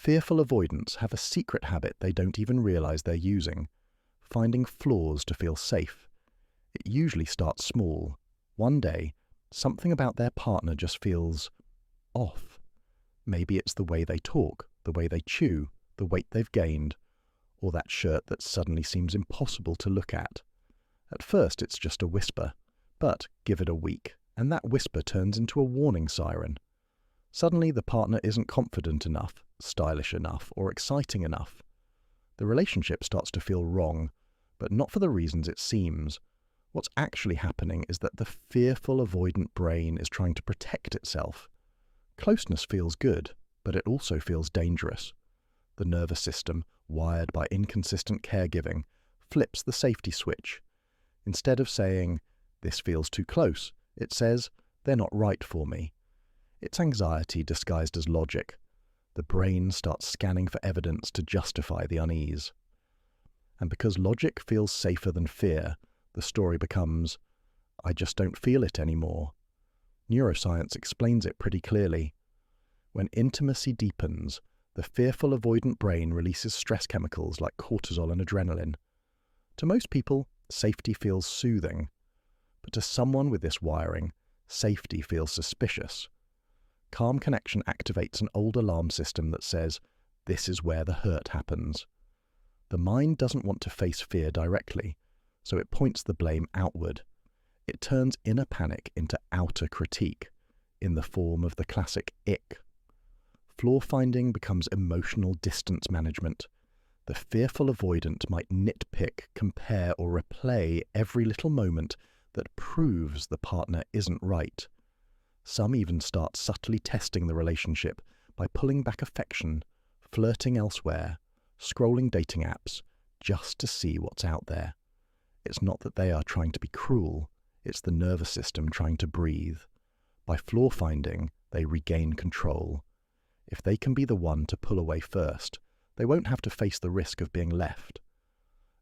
Fearful avoidants have a secret habit they don't even realize they're using, finding flaws to feel safe. It usually starts small. One day, something about their partner just feels off. Maybe it's the way they talk, the way they chew, the weight they've gained, or that shirt that suddenly seems impossible to look at. At first, it's just a whisper, but give it a week, and that whisper turns into a warning siren. Suddenly, the partner isn't confident enough, stylish enough, or exciting enough. The relationship starts to feel wrong, but not for the reasons it seems. What's actually happening is that the fearful avoidant brain is trying to protect itself. Closeness feels good, but it also feels dangerous. The nervous system, wired by inconsistent caregiving, flips the safety switch. Instead of saying, "This feels too close," it says, "They're not right for me." It's anxiety disguised as logic. The brain starts scanning for evidence to justify the unease. And because logic feels safer than fear, the story becomes, "I just don't feel it anymore." Neuroscience explains it pretty clearly. When intimacy deepens, the fearful avoidant brain releases stress chemicals like cortisol and adrenaline. To most people, safety feels soothing. But to someone with this wiring, safety feels suspicious. Calm connection activates an old alarm system that says, "This is where the hurt happens." The mind doesn't want to face fear directly, so it points the blame outward. It turns inner panic into outer critique, in the form of the classic ick. Flaw-finding becomes emotional distance management. The fearful avoidant might nitpick, compare, or replay every little moment that proves the partner isn't right. Some even start subtly testing the relationship by pulling back affection, flirting elsewhere, scrolling dating apps, just to see what's out there. It's not that they are trying to be cruel, it's the nervous system trying to breathe. By flaw-finding, they regain control. If they can be the one to pull away first, they won't have to face the risk of being left.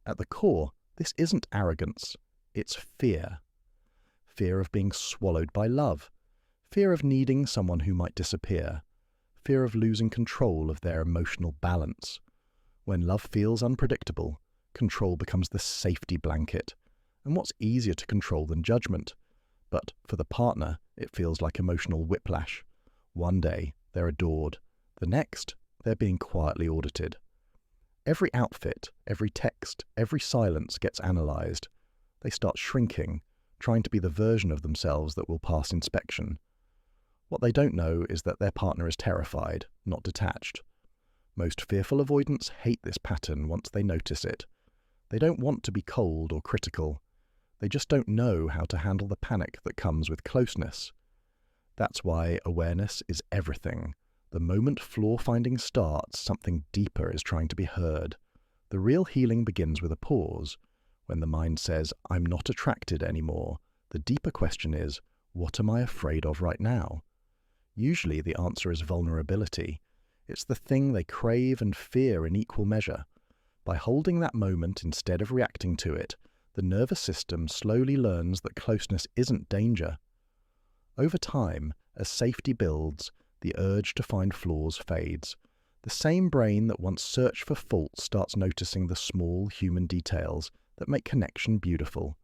At the core, this isn't arrogance, it's fear. Fear of being swallowed by love. Fear of needing someone who might disappear. Fear of losing control of their emotional balance. When love feels unpredictable, control becomes the safety blanket. And what's easier to control than judgment? But for the partner, it feels like emotional whiplash. One day, they're adored. The next, they're being quietly audited. Every outfit, every text, every silence gets analyzed. They start shrinking, trying to be the version of themselves that will pass inspection. What they don't know is that their partner is terrified, not detached. Most fearful avoidants hate this pattern once they notice it. They don't want to be cold or critical. They just don't know how to handle the panic that comes with closeness. That's why awareness is everything. The moment flaw-finding starts, something deeper is trying to be heard. The real healing begins with a pause. When the mind says, "I'm not attracted anymore," the deeper question is, what am I afraid of right now? Usually the answer is vulnerability. It's the thing they crave and fear in equal measure. By holding that moment instead of reacting to it, the nervous system slowly learns that closeness isn't danger. Over time, as safety builds, the urge to find flaws fades. The same brain that once searched for faults starts noticing the small human details that make connection beautiful.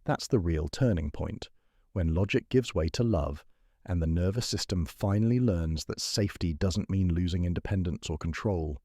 That's the real turning point, when logic gives way to love, and the nervous system finally learns that safety doesn't mean losing independence or control.